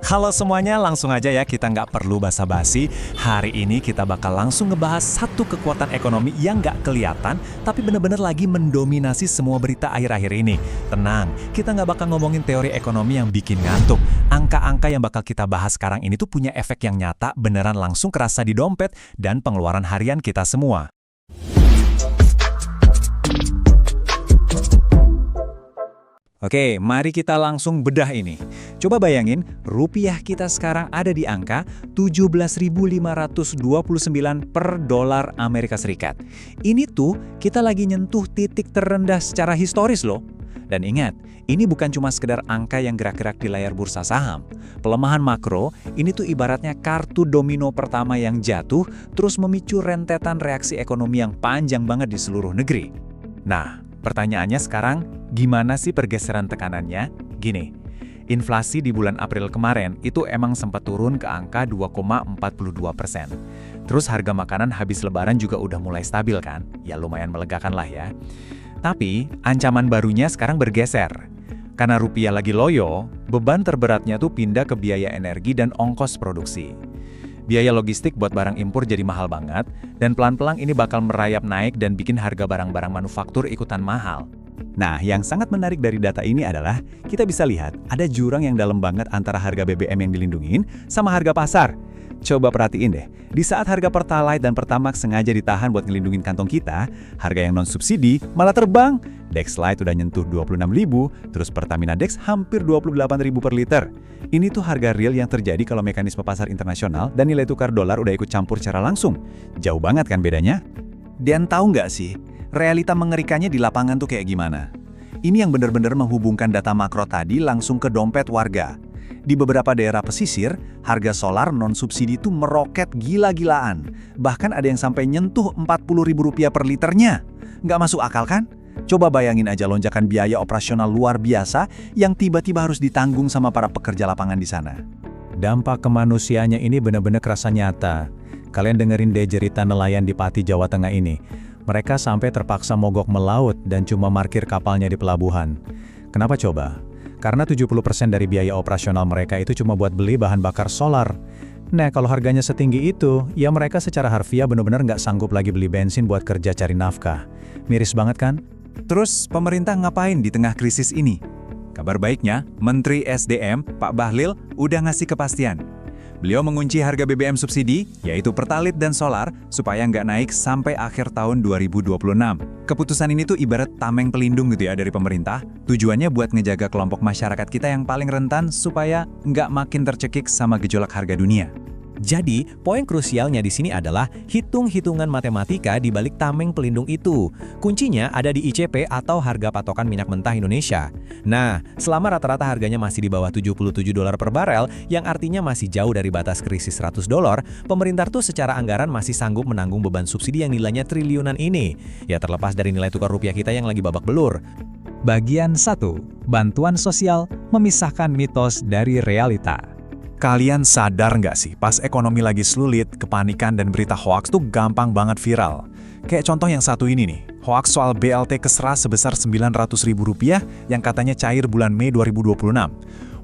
Halo semuanya, langsung aja ya, kita nggak perlu basa-basi. Hari ini kita bakal langsung ngebahas satu kekuatan ekonomi yang nggak kelihatan, tapi bener-bener lagi mendominasi semua berita akhir-akhir ini. Tenang, kita nggak bakal ngomongin teori ekonomi yang bikin ngantuk. Angka-angka yang bakal kita bahas sekarang ini tuh punya efek yang nyata, beneran langsung kerasa di dompet dan pengeluaran harian kita semua. Oke, mari kita langsung bedah ini. Coba bayangin, rupiah kita sekarang ada di angka 17.529 per dolar Amerika Serikat. Ini tuh kita lagi nyentuh titik terendah secara historis loh. Dan ingat, ini bukan cuma sekedar angka yang gerak-gerak di layar bursa saham. Pelemahan makro, ini tuh ibaratnya kartu domino pertama yang jatuh, terus memicu rentetan reaksi ekonomi yang panjang banget di seluruh negeri. Nah, pertanyaannya sekarang, gimana sih pergeseran tekanannya? Gini, inflasi di bulan April kemarin itu emang sempat turun ke angka 2,42%. Terus harga makanan habis lebaran juga udah mulai stabil kan? Ya lumayan melegakan lah ya. Tapi, ancaman barunya sekarang bergeser. Karena rupiah lagi loyo, beban terberatnya tuh pindah ke biaya energi dan ongkos produksi. Biaya logistik buat barang impor jadi mahal banget, dan pelan-pelan ini bakal merayap naik dan bikin harga barang-barang manufaktur ikutan mahal. Nah, yang sangat menarik dari data ini adalah, kita bisa lihat ada jurang yang dalam banget antara harga BBM yang dilindungin sama harga pasar. Coba perhatiin deh, di saat harga Pertalite dan Pertamax sengaja ditahan buat ngelindungin kantong kita, harga yang non-subsidi malah terbang. Dexlite udah nyentuh 26.000, terus Pertamina Dex hampir 28.000 per liter. Ini tuh harga real yang terjadi kalau mekanisme pasar internasional dan nilai tukar dolar udah ikut campur secara langsung. Jauh banget kan bedanya? Dan tahu nggak sih, realita mengerikannya di lapangan tuh kayak gimana? Ini yang benar-benar menghubungkan data makro tadi langsung ke dompet warga. Di beberapa daerah pesisir, harga solar non-subsidi tuh meroket gila-gilaan. Bahkan ada yang sampai nyentuh Rp40.000 per liternya. Nggak masuk akal kan? Coba bayangin aja lonjakan biaya operasional luar biasa yang tiba-tiba harus ditanggung sama para pekerja lapangan di sana. Dampak kemanusiaannya ini benar-benar kerasa nyata. Kalian dengerin deh cerita nelayan di Pati, Jawa Tengah ini. Mereka sampai terpaksa mogok melaut dan cuma parkir kapalnya di pelabuhan. Kenapa coba? Karena 70% dari biaya operasional mereka itu cuma buat beli bahan bakar solar. Nah, kalau harganya setinggi itu, ya mereka secara harfiah benar-benar nggak sanggup lagi beli bensin buat kerja cari nafkah. Miris banget kan? Terus, pemerintah ngapain di tengah krisis ini? Kabar baiknya, Menteri SDM, Pak Bahlil, udah ngasih kepastian. Beliau mengunci harga BBM subsidi, yaitu Pertalite dan solar, supaya nggak naik sampai akhir tahun 2026. Keputusan ini tuh ibarat tameng pelindung gitu ya dari pemerintah. Tujuannya buat ngejaga kelompok masyarakat kita yang paling rentan supaya nggak makin tercekik sama gejolak harga dunia. Jadi, poin krusialnya di sini adalah hitung-hitungan matematika di balik tameng pelindung itu. Kuncinya ada di ICP atau harga patokan minyak mentah Indonesia. Nah, selama rata-rata harganya masih di bawah $77 per barel, yang artinya masih jauh dari batas krisis $100, pemerintah tuh secara anggaran masih sanggup menanggung beban subsidi yang nilainya triliunan ini. Ya terlepas dari nilai tukar rupiah kita yang lagi babak belur. Bagian 1. Bantuan sosial memisahkan mitos dari realita. Kalian sadar nggak sih, pas ekonomi lagi sulit, kepanikan dan berita hoaks tuh gampang banget viral. Kayak contoh yang satu ini nih, hoaks soal BLT Kesra sebesar Rp900.000 yang katanya cair bulan Mei 2026.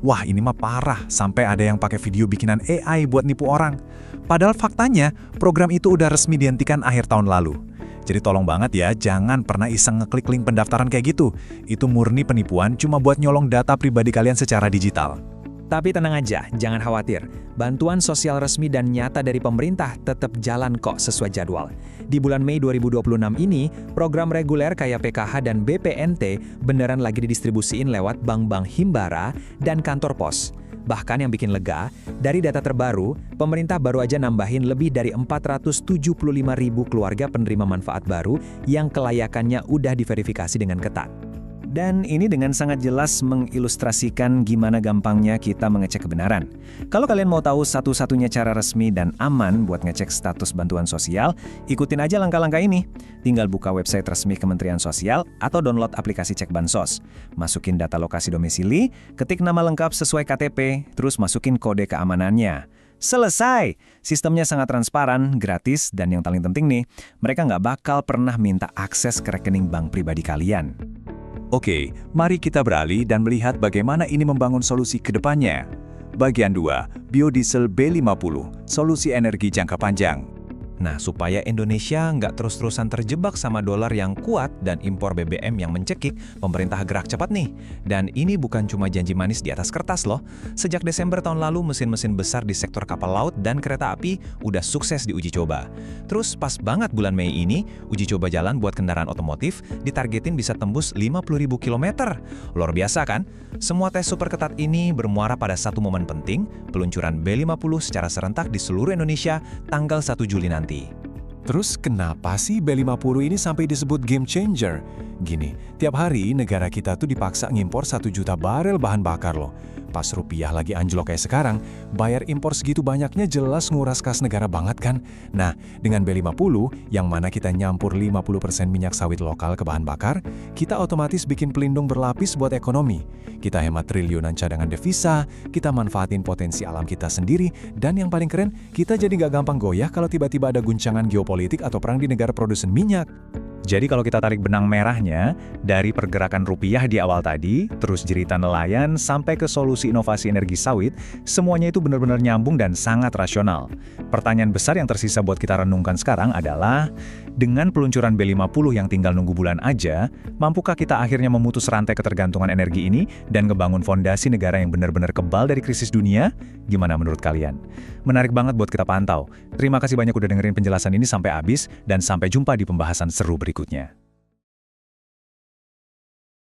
Wah, ini mah parah, sampai ada yang pakai video bikinan AI buat nipu orang. Padahal faktanya, program itu udah resmi dihentikan akhir tahun lalu. Jadi tolong banget ya, jangan pernah iseng ngeklik link pendaftaran kayak gitu. Itu murni penipuan, cuma buat nyolong data pribadi kalian secara digital. Tapi tenang aja, jangan khawatir. Bantuan sosial resmi dan nyata dari pemerintah tetap jalan kok sesuai jadwal. Di bulan Mei 2026 ini, program reguler kayak PKH dan BPNT beneran lagi didistribusiin lewat bank-bank himbara dan kantor pos. Bahkan yang bikin lega, dari data terbaru, pemerintah baru aja nambahin lebih dari 475.000 keluarga penerima manfaat baru yang kelayakannya udah diverifikasi dengan ketat. Dan ini dengan sangat jelas mengilustrasikan gimana gampangnya kita mengecek kebenaran. Kalau kalian mau tahu satu-satunya cara resmi dan aman buat ngecek status bantuan sosial, ikutin aja langkah-langkah ini. Tinggal buka website resmi Kementerian Sosial atau download aplikasi Cek Bansos. Masukin data lokasi domisili, ketik nama lengkap sesuai KTP, terus masukin kode keamanannya. Selesai! Sistemnya sangat transparan, gratis, dan yang paling penting nih, mereka nggak bakal pernah minta akses ke rekening bank pribadi kalian. Oke, mari kita beralih dan melihat bagaimana ini membangun solusi ke depannya. Bagian 2, biodiesel B50, solusi energi jangka panjang. Nah, supaya Indonesia nggak terus-terusan terjebak sama dolar yang kuat dan impor BBM yang mencekik, pemerintah gerak cepat nih. Dan ini bukan cuma janji manis di atas kertas loh. Sejak Desember tahun lalu, mesin-mesin besar di sektor kapal laut dan kereta api udah sukses diuji coba. Terus pas banget bulan Mei ini, uji coba jalan buat kendaraan otomotif ditargetin bisa tembus 50.000 km. Luar biasa kan? Semua tes super ketat ini bermuara pada satu momen penting, peluncuran B50 secara serentak di seluruh Indonesia tanggal 1 Juli nanti. Terus kenapa sih B50 ini sampai disebut game changer? Gini, tiap hari negara kita tuh dipaksa ngimpor 1 juta barel bahan bakar loh. Pas rupiah lagi anjlok kayak sekarang, bayar impor segitu banyaknya jelas nguras kas negara banget kan? Nah, dengan B50, yang mana kita nyampur 50% minyak sawit lokal ke bahan bakar, kita otomatis bikin pelindung berlapis buat ekonomi. Kita hemat triliunan cadangan devisa, kita manfaatin potensi alam kita sendiri, dan yang paling keren, kita jadi nggak gampang goyah kalau tiba-tiba ada guncangan geopolitik atau perang di negara produsen minyak. Jadi kalau kita tarik benang merahnya, dari pergerakan rupiah di awal tadi, terus jerita nelayan, sampai ke solusi inovasi energi sawit, semuanya itu benar-benar nyambung dan sangat rasional. Pertanyaan besar yang tersisa buat kita renungkan sekarang adalah, dengan peluncuran B50 yang tinggal nunggu bulan aja, mampukah kita akhirnya memutus rantai ketergantungan energi ini dan ngebangun fondasi negara yang benar-benar kebal dari krisis dunia? Gimana menurut kalian? Menarik banget buat kita pantau. Terima kasih banyak udah dengerin penjelasan ini sampai habis, dan sampai jumpa di pembahasan seru berikutnya.